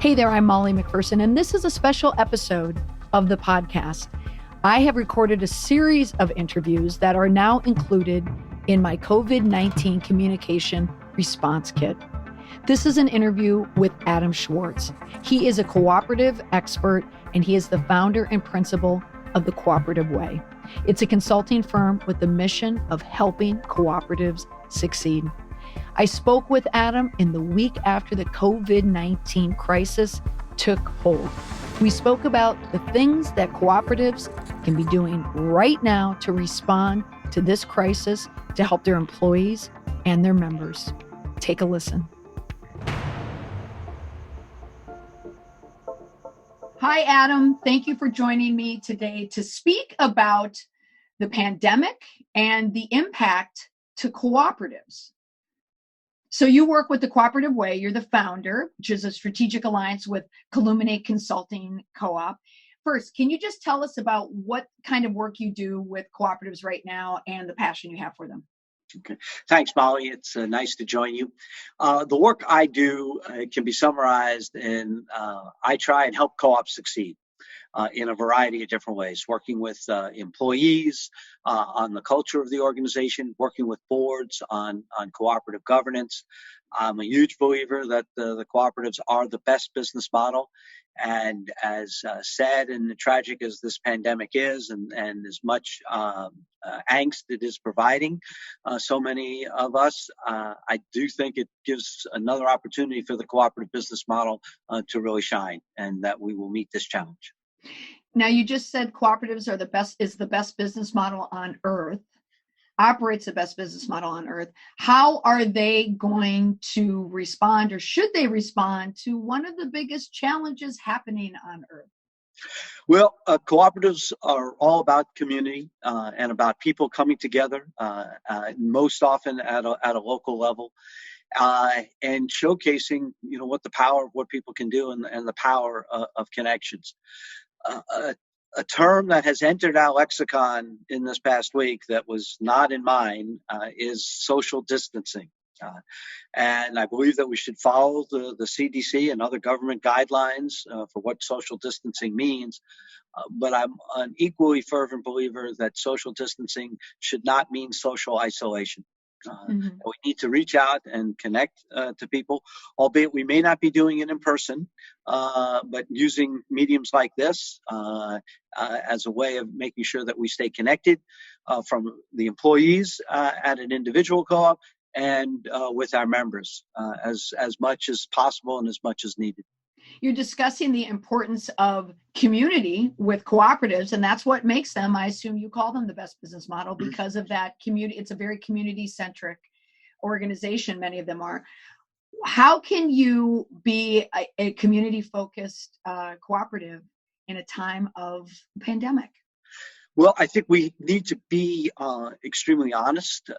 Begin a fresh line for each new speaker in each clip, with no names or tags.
Hey there, I'm Molly McPherson, and this is a special episode of the podcast. I have recorded a series of interviews that are now included in my COVID-19 communication response kit. This is an interview with Adam Schwartz. He is a cooperative expert, and he is the founder and principal of the Cooperative Way. It's a consulting firm with the mission of helping cooperatives succeed. I spoke with Adam in the week after the COVID-19 crisis took hold. We spoke about the things that cooperatives can be doing right now to respond to this crisis to help their employees and their members. Take a listen. Hi, Adam. Thank you for joining me today to speak about the pandemic and the impact to cooperatives. So you work with the Cooperative Way. You're the founder, which is a strategic alliance with Illuminate Consulting Co-op. First, can you just tell us about what kind of work you do with cooperatives right now and the passion you have for them?
Okay. Thanks, Molly. It's nice to join you. The work I do can be summarized in I try and help co-ops succeed in a variety of different ways, working with employees on the culture of the organization, working with boards on cooperative governance. I'm a huge believer that the cooperatives are the best business model. And as sad and tragic as this pandemic is, and as much angst it is providing so many of us, I do think it gives another opportunity for the cooperative business model to really shine, and that we will meet this challenge.
Now, you just said cooperatives are the best business model on earth, operates the best business model on earth. How are they going to respond, or should they respond to one of the biggest challenges happening on earth?
Well, cooperatives are all about community and about people coming together, most often at a local level, and showcasing, what the power of what people can do and the power of connections. A term that has entered our lexicon in this past week that was not in mine is social distancing. And I believe that we should follow the CDC and other government guidelines for what social distancing means. But I'm an equally fervent believer that social distancing should not mean social isolation. We need to reach out and connect to people, albeit we may not be doing it in person, but using mediums like this as a way of making sure that we stay connected from the employees at an individual co-op and with our members as much as possible and as much as needed.
You're discussing the importance of community with cooperatives, and that's what makes them, I assume you call them, the best business model because of that community. It's a very community-centric organization, many of them are. How can you be a community-focused cooperative in a time of pandemic?
Well, I think we need to be extremely honest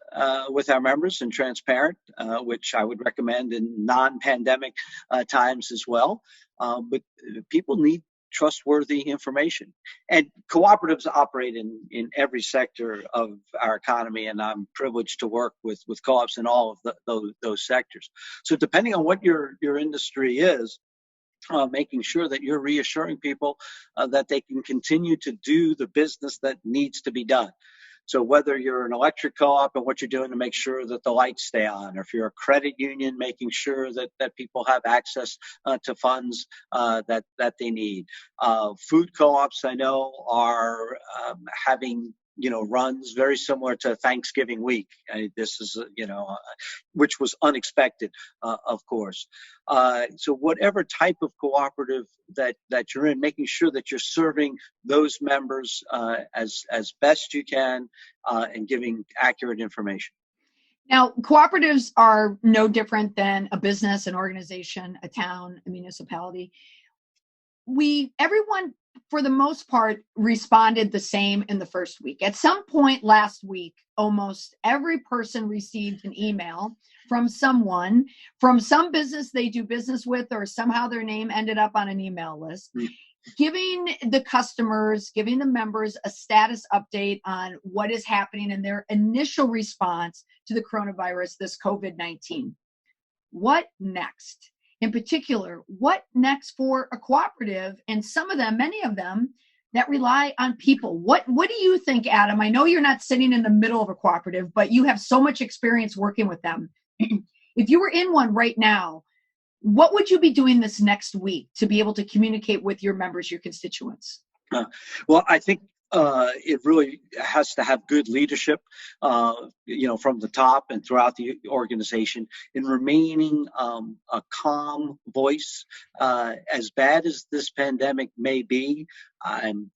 with our members and transparent, which I would recommend in non-pandemic times as well. But people need trustworthy information. And cooperatives operate in every sector of our economy, and I'm privileged to work with co-ops in all of those sectors. So depending on what your industry is, making sure that you're reassuring people that they can continue to do the business that needs to be done. So whether you're an electric co-op and what you're doing to make sure that the lights stay on, or if you're a credit union, making sure that people have access to funds that they need. Food co-ops, I know, are having runs very similar to Thanksgiving week. This is, which was unexpected, of course. So whatever type of cooperative that you're in, making sure that you're serving those members as best you can and giving accurate information.
Now, cooperatives are no different than a business, an organization, a town, a municipality. Everyone, for the most part, responded the same in the first week. At some point last week, almost every person received an email from someone, from some business they do business with, or somehow their name ended up on an email list, giving the customers, giving the members a status update on what is happening in their initial response to the coronavirus, this COVID-19. What next? in particular, what next for a cooperative, and some of them, many of them, that rely on people? What do you think, Adam? I know you're not sitting in the middle of a cooperative, but you have so much experience working with them. If you were in one right now, what would you be doing this next week to be able to communicate with your members, your constituents?
Well, I think it really has to have good leadership, from the top and throughout the organization, in remaining a calm voice. As bad as this pandemic may be, I'm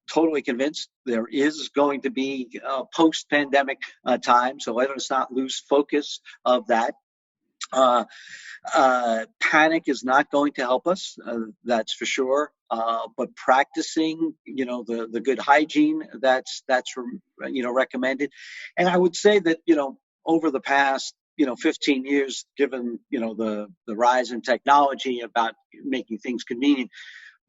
totally convinced there is going to be a post-pandemic time. So let us not lose focus of that. Panic is not going to help us, that's for sure. But practicing, the good hygiene that's recommended. And I would say that, over the past, 15 years, given, the rise in technology about making things convenient,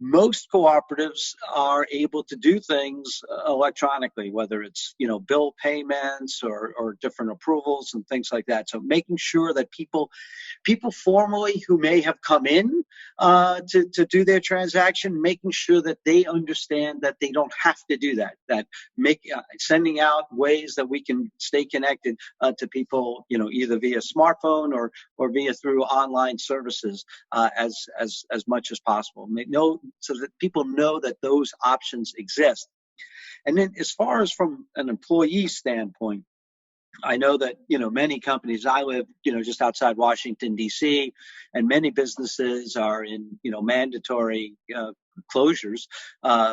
most cooperatives are able to do things electronically, whether it's, bill payments or different approvals and things like that. So making sure that people formally who may have come in to do their transaction, making sure that they understand that they don't have to do that, sending out ways that we can stay connected to people, either via smartphone or via through online services as much as possible. So that people know that those options exist. And then as far as from an employee standpoint, I know that, many companies, I live, just outside Washington, D.C., and many businesses are in, mandatory closures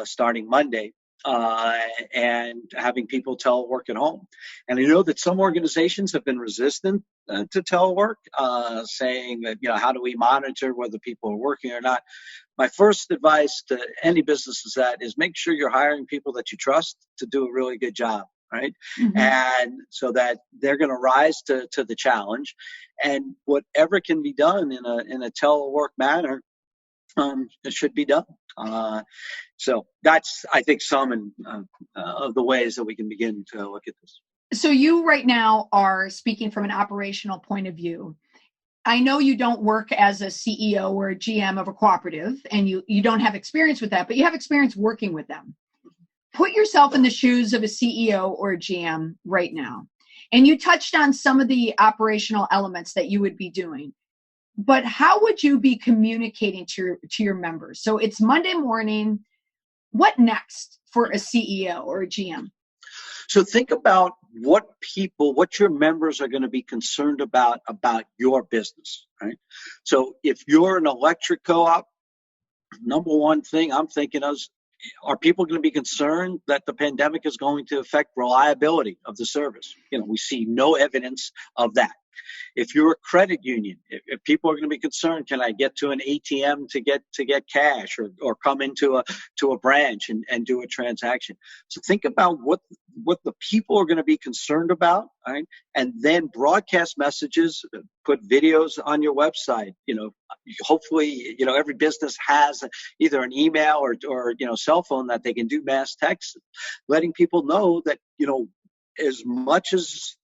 starting Monday. And having people telework at home. And I know that some organizations have been resistant to telework, saying that, how do we monitor whether people are working or not? My first advice to any business is make sure you're hiring people that you trust to do a really good job. Right. Mm-hmm. And so that they're going to rise to the challenge, and whatever can be done in a telework manner, it should be done. So that's, I think, some of the ways that we can begin to look at this.
So you right now are speaking from an operational point of view. I know you don't work as a CEO or a GM of a cooperative, and you don't have experience with that, but you have experience working with them. Put yourself in the shoes of a CEO or a GM right now. And you touched on some of the operational elements that you would be doing. But how would you be communicating to your members? So it's Monday morning. What next for a CEO or a GM?
So think about what your members are going to be concerned about your business, right? So if you're an electric co-op, number one thing I'm thinking of is, are people going to be concerned that the pandemic is going to affect reliability of the service? We see no evidence of that. If you're a credit union, if people are going to be concerned, can I get to an ATM to get cash or come into a branch and do a transaction? So think about what the people are going to be concerned about, right? And then broadcast messages, put videos on your website. Hopefully, every business has either an email or cell phone that they can do mass text, letting people know that, as much as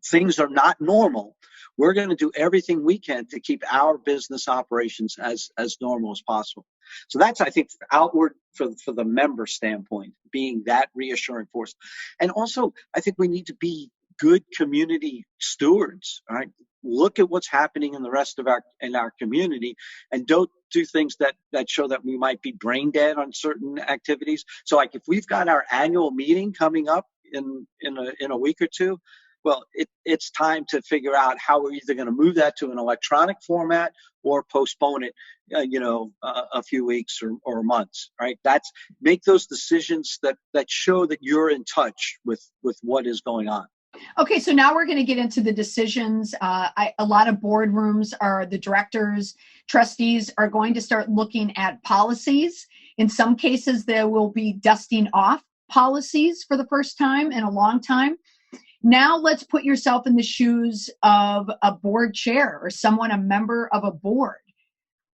things are not normal, we're going to do everything we can to keep our business operations as normal as possible. So that's, I think, outward for the member standpoint, being that reassuring force. And also, I think we need to be good community stewards, right? Look at what's happening in the rest of our community, and don't do things that show that we might be brain dead on certain activities. So, like, if we've got our annual meeting coming up in a week or two, well, it's time to figure out how we're either going to move that to an electronic format or postpone it, a few weeks or months, right? Make those decisions that show that you're in touch with what is going on.
Okay, so now we're going to get into the decisions. A lot of boardrooms the directors, trustees are going to start looking at policies. In some cases, there will be dusting off policies for the first time in a long time. Now let's put yourself in the shoes of a board chair or a member of a board.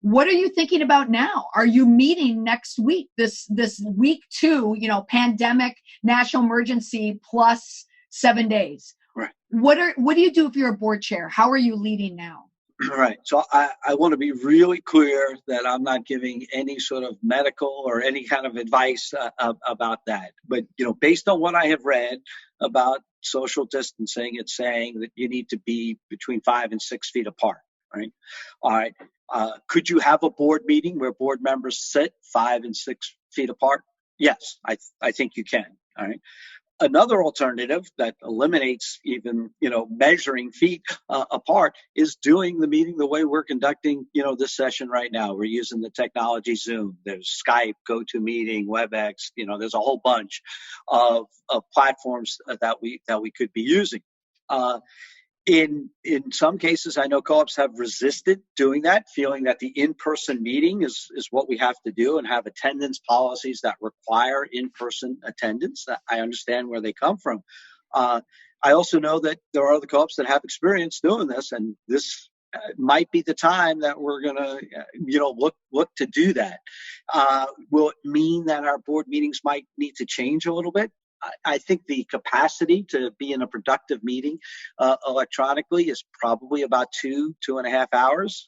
What are you thinking about now? Are you meeting next week, this week 2, pandemic, national emergency plus 7 days?
Right.
What do you do if you're a board chair? How are you leading now?
Right. So I want to be really clear that I'm not giving any sort of medical or any kind of advice about that. But, based on what I have read about social distancing, it's saying that you need to be between 5 and 6 feet apart. Right. All right. Could you have a board meeting where board members sit 5 and 6 feet apart? Yes, I think you can. All right. Another alternative that eliminates even, measuring feet apart is doing the meeting the way we're conducting, this session right now. We're using the technology Zoom. There's Skype, GoToMeeting, WebEx. There's a whole bunch of platforms that we could be using. In some cases, I know co-ops have resisted doing that, feeling that the in-person meeting is what we have to do, and have attendance policies that require in-person attendance. I understand where they come from. I also know that there are other co-ops that have experience doing this, and this might be the time that we're going to, look to do that. Will it mean that our board meetings might need to change a little bit? I think the capacity to be in a productive meeting electronically is probably about 2.5 hours.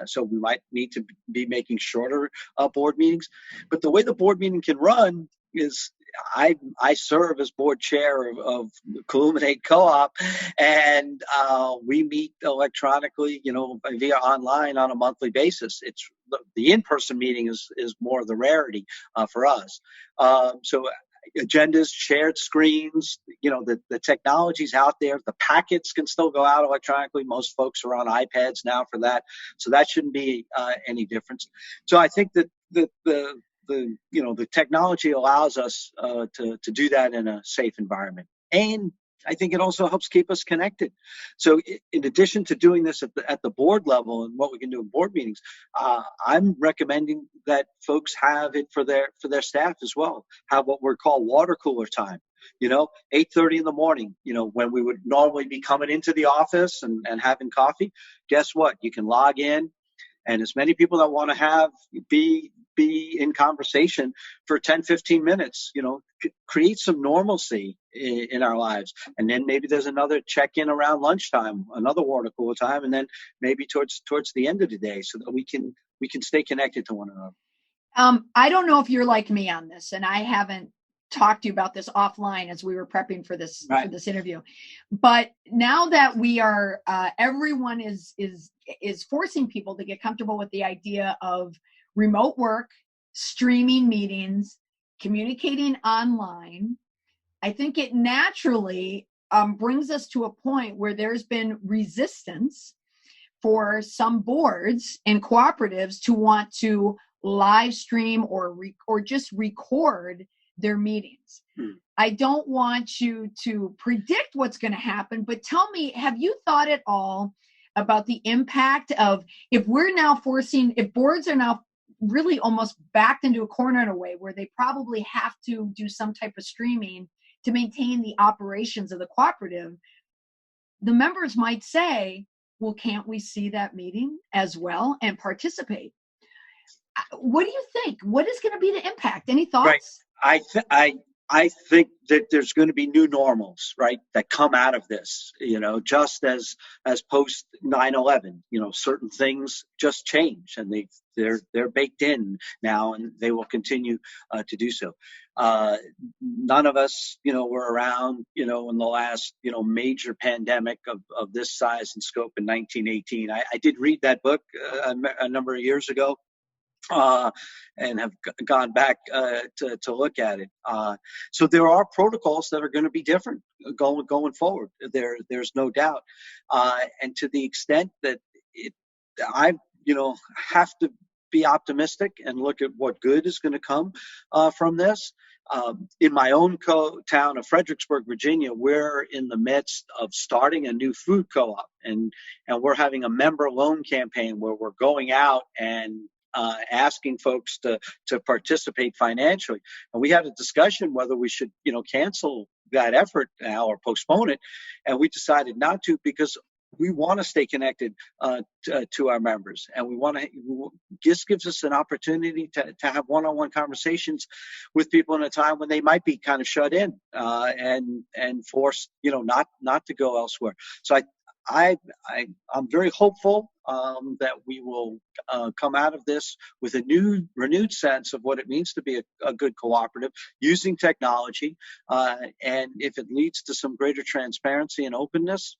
So we might need to be making shorter board meetings. But the way the board meeting can run is I serve as board chair of Cooperative Co-op, and we meet electronically, via online on a monthly basis. It's the in-person meeting is more the rarity for us. So agendas, shared screens, the technology's out there. The packets can still go out electronically. Most folks are on iPads now for that, so that shouldn't be any difference. So I think that the technology allows us to do that in a safe environment, and I think it also helps keep us connected. So in addition to doing this at the board level and what we can do in board meetings, I'm recommending that folks have it for their staff as well. Have what we're called water cooler time. 8:30 in the morning, when we would normally be coming into the office and having coffee. Guess what? You can log in, and as many people that want to have be in conversation for 10-15 minutes, create some normalcy in our lives. And then maybe there's another check-in around lunchtime, another water cooler time, and then maybe towards the end of the day, so that we can stay connected to one another.
I don't know if you're like me on this, and I haven't talked to you about this offline as we were prepping for this interview. But now that we are, everyone is forcing people to get comfortable with the idea of remote work, streaming meetings, communicating online. I think it naturally brings us to a point where there's been resistance for some boards and cooperatives to want to live stream or just record their meetings. I don't want you to predict what's going to happen, but tell me, have you thought at all about the impact of if boards are now really almost backed into a corner in a way where they probably have to do some type of streaming to maintain the operations of the cooperative? The members might say, well, can't we see that meeting as well and participate? What do you think? What is going to be the impact? Any thoughts?
Right. I think that there's going to be new normals, right, that come out of this, just as post 9/11, certain things just change, and they're baked in now, and they will continue to do so. None of us, were around, in the last, major pandemic of this size and scope in 1918. I did read that book a number of years ago. And have gone back to look at it. So there are protocols that are going to be different going forward. There's no doubt. And to the extent that I have to be optimistic and look at what good is going to come from this. In my own town of Fredericksburg, Virginia, we're in the midst of starting a new food co-op, and we're having a member loan campaign where we're going out and asking folks to participate financially. And we had a discussion whether we should, cancel that effort now or postpone it. And we decided not to, because we want to stay connected to our members. And we want to, this gives us an opportunity to have one-on-one conversations with people in a time when they might be kind of shut in and forced, not to go elsewhere. So I'm very hopeful that we will come out of this with a renewed sense of what it means to be a good cooperative using technology. And if it leads to some greater transparency and openness,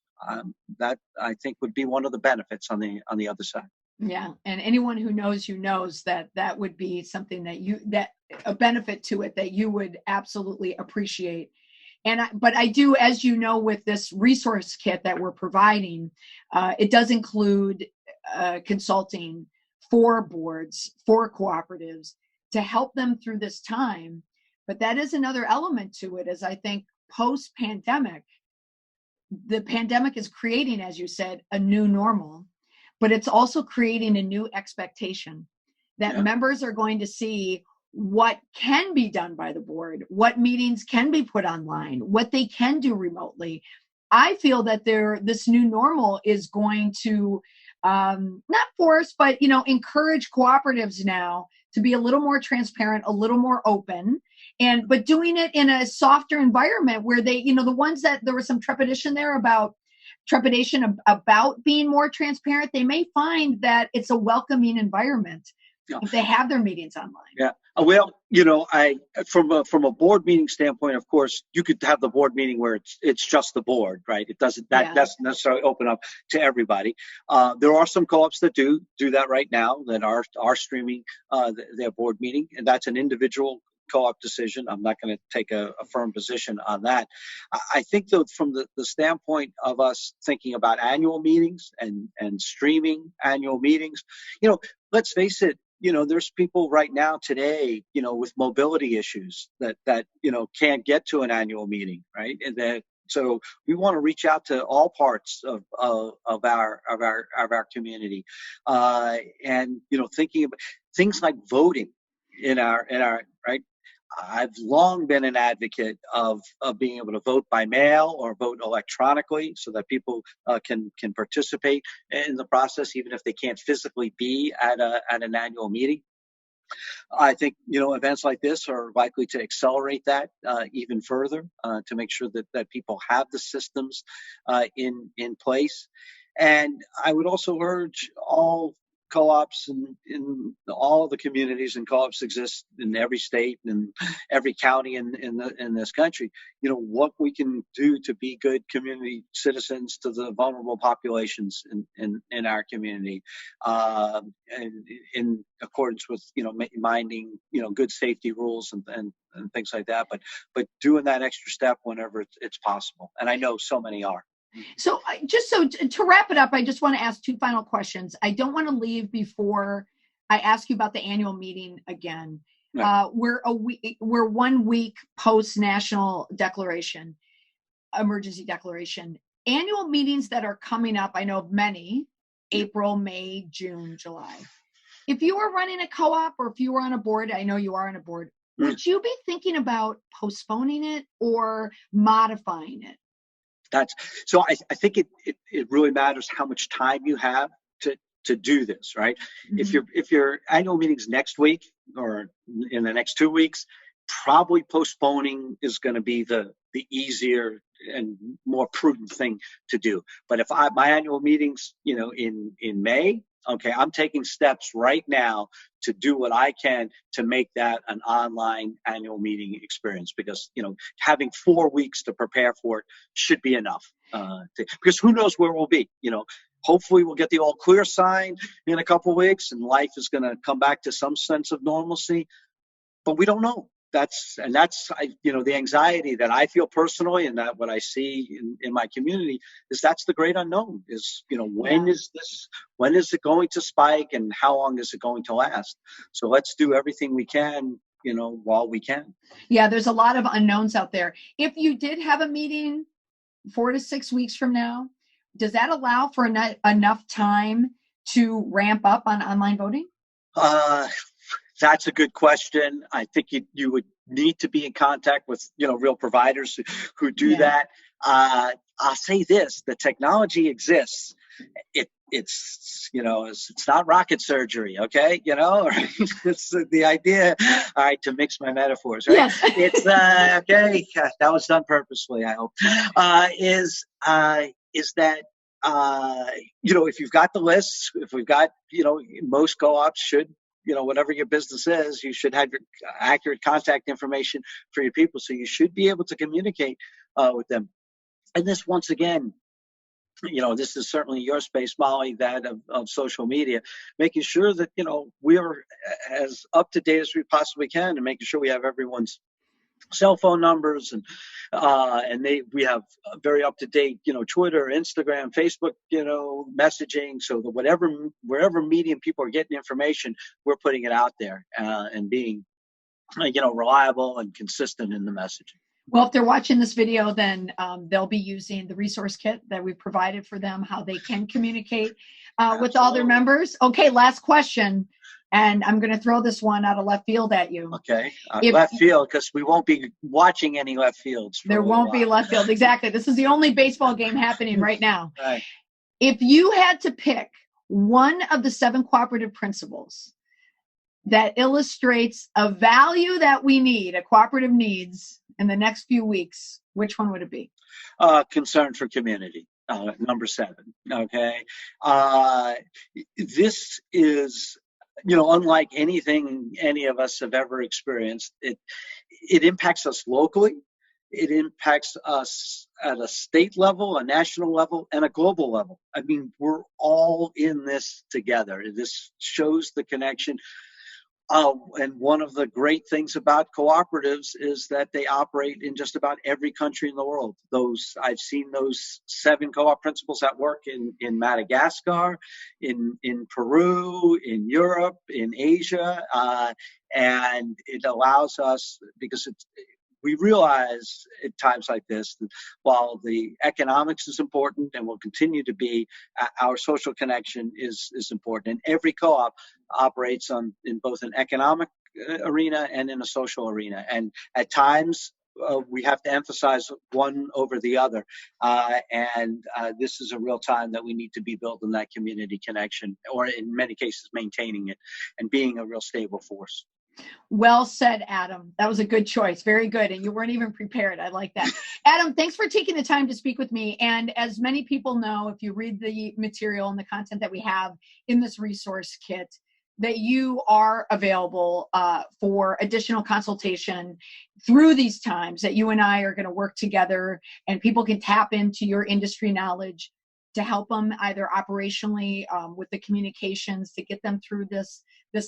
that I think would be one of the benefits on the other side.
Yeah, and anyone who knows you knows that that would be something that a benefit to it that you would absolutely appreciate. But I do, as you know, with this resource kit that we're providing, it does include consulting for boards, for cooperatives, to help them through this time. But that is another element to it, as I think post-pandemic, the pandemic is creating, as you said, a new normal, but it's also creating a new expectation that members are going to see what can be done by the board, what meetings can be put online, what they can do remotely. I feel that this new normal is going to not force, but encourage cooperatives now to be a little more transparent, a little more open, but doing it in a softer environment where they, the ones that there was some trepidation about being more transparent, they may find that it's a welcoming environment if they have their meetings online.
Yeah. Well, from a board meeting standpoint, of course, you could have the board meeting where it's just the board, right? It doesn't necessarily open up to everybody. There are some co-ops that do that right now that are streaming their board meeting, and that's an individual co-op decision. I'm not going to take a firm position on that. I think, though, from the standpoint of us thinking about annual meetings and streaming annual meetings, let's face it, there's people right now today, with mobility issues that can't get to an annual meeting, right? And so we want to reach out to all parts of our community, and thinking about things like voting in our right. I've long been an advocate of being able to vote by mail or vote electronically so that people can participate in the process, even if they can't physically be at an annual meeting. I think, events like this are likely to accelerate that even further to make sure that people have the systems in place. And I would also urge all co-ops in all the communities, and co-ops exist in every state and every county in this country. What we can do to be good community citizens to the vulnerable populations in our community, and in accordance with minding to safety rules and things like that. But doing that extra step whenever it's possible, and I know so many are.
So to wrap it up, I just want to ask two final questions. I don't want to leave before I ask you about the annual meeting again. Right. We're 1 week post national emergency declaration. Annual meetings that are coming up, I know of many: April, May, June, July. If you were running a co-op, or if you were on a board, I know you are on a board, would you be thinking about postponing it or modifying it?
So I think it really matters how much time you have to do this, right? Mm-hmm. If your annual meeting's next week or in the next 2 weeks, probably postponing is going to be the easier and more prudent thing to do. But if my annual meeting's in May, okay, I'm taking steps right now to do what I can to make that an online annual meeting experience, because having 4 weeks to prepare for it should be enough. Because who knows where we'll be? Hopefully we'll get the all clear sign in a couple of weeks, and life is going to come back to some sense of normalcy. But we don't know. That's the anxiety that I feel personally, and that what I see in my community is that's the great unknown. Is when is it going to spike, and how long is it going to last? So let's do everything we can, while we can.
Yeah, there's a lot of unknowns out there. If you did have a meeting 4 to 6 weeks from now, does that allow for enough time to ramp up on online voting?
That's a good question. I think you would need to be in contact with real providers who do that. I'll say this: the technology exists. It's not rocket surgery, okay? It's the idea. All right, to mix my metaphors, right? Yes. It's okay. That was done purposely, I hope. Is that if you've got the lists, if we've got, most co-ops should, whatever your business is, you should have your accurate contact information for your people. So you should be able to communicate with them. And this, once again, this is certainly your space, Molly, that of social media, making sure that, we're as up to date as we possibly can, and making sure we have everyone's cell phone numbers, and we have very up to date, Twitter, Instagram, Facebook, messaging, so that wherever medium people are getting information, we're putting it out there, and being, reliable and consistent in the messaging.
Well, if they're watching this video, then they'll be using the resource kit that we provided for them, how they can communicate with all their members. Okay, last question. And I'm going to throw this one out of left field at you.
Okay, left field, because we won't be watching any left fields.
There won't be left field. Exactly. This is the only baseball game happening right now.
Right.
If you had to pick one of the 7 cooperative principles that illustrates a value that we need, a cooperative needs in the next few weeks, which one would it be?
Concern for community, number 7. Okay. This is, unlike anything any of us have ever experienced. It impacts us locally. It impacts us at a state level, a national level, and a global level. I mean, we're all in this together. This shows the connection. And one of the great things about cooperatives is that they operate in just about every country in the world. I've seen those 7 co-op principles at work in Madagascar, in Peru, in Europe, in Asia, and it allows us, because we realize at times like this that while the economics is important and will continue to be, our social connection is important. And every co-op operates in both an economic arena and in a social arena. And at times, we have to emphasize one over the other. And this is a real time that we need to be building that community connection, or in many cases, maintaining it and being a real stable force.
Well said, Adam. That was a good choice. Very good. And you weren't even prepared. I like that. Adam, thanks for taking the time to speak with me. And as many people know, if you read the material and the content that we have in this resource kit, that you are available for additional consultation through these times, that you and I are going to work together, and people can tap into your industry knowledge to help them either operationally with the communications to get them through this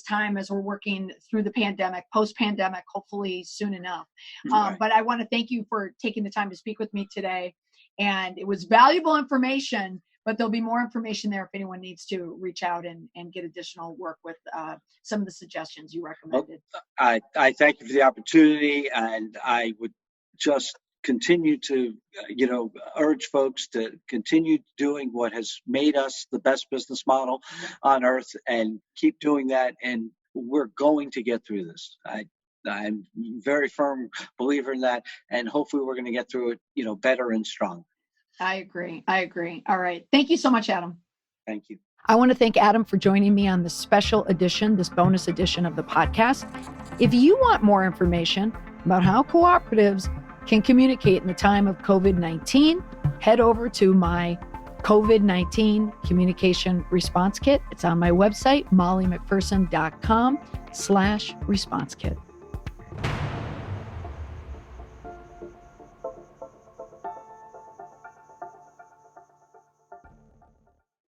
time as we're working through the pandemic, post-pandemic, hopefully soon enough.
Right.
But I want to thank you for taking the time to speak with me today. And it was valuable information, but there'll be more information there if anyone needs to reach out and get additional work with some of the suggestions you recommended.
Well, I thank you for the opportunity, and I would just continue to, urge folks to continue doing what has made us the best business model on earth, and keep doing that. And we're going to get through this. I'm very firm believer in that, and hopefully we're going to get through it, better and stronger.
I agree. All right. Thank you so much, Adam.
Thank you.
I want to thank Adam for joining me on this special edition, this bonus edition of the podcast. If you want more information about how cooperatives can communicate in the time of COVID-19, head over to my COVID-19 Communication Response Kit. It's on my website, mollymcpherson.com/response kit.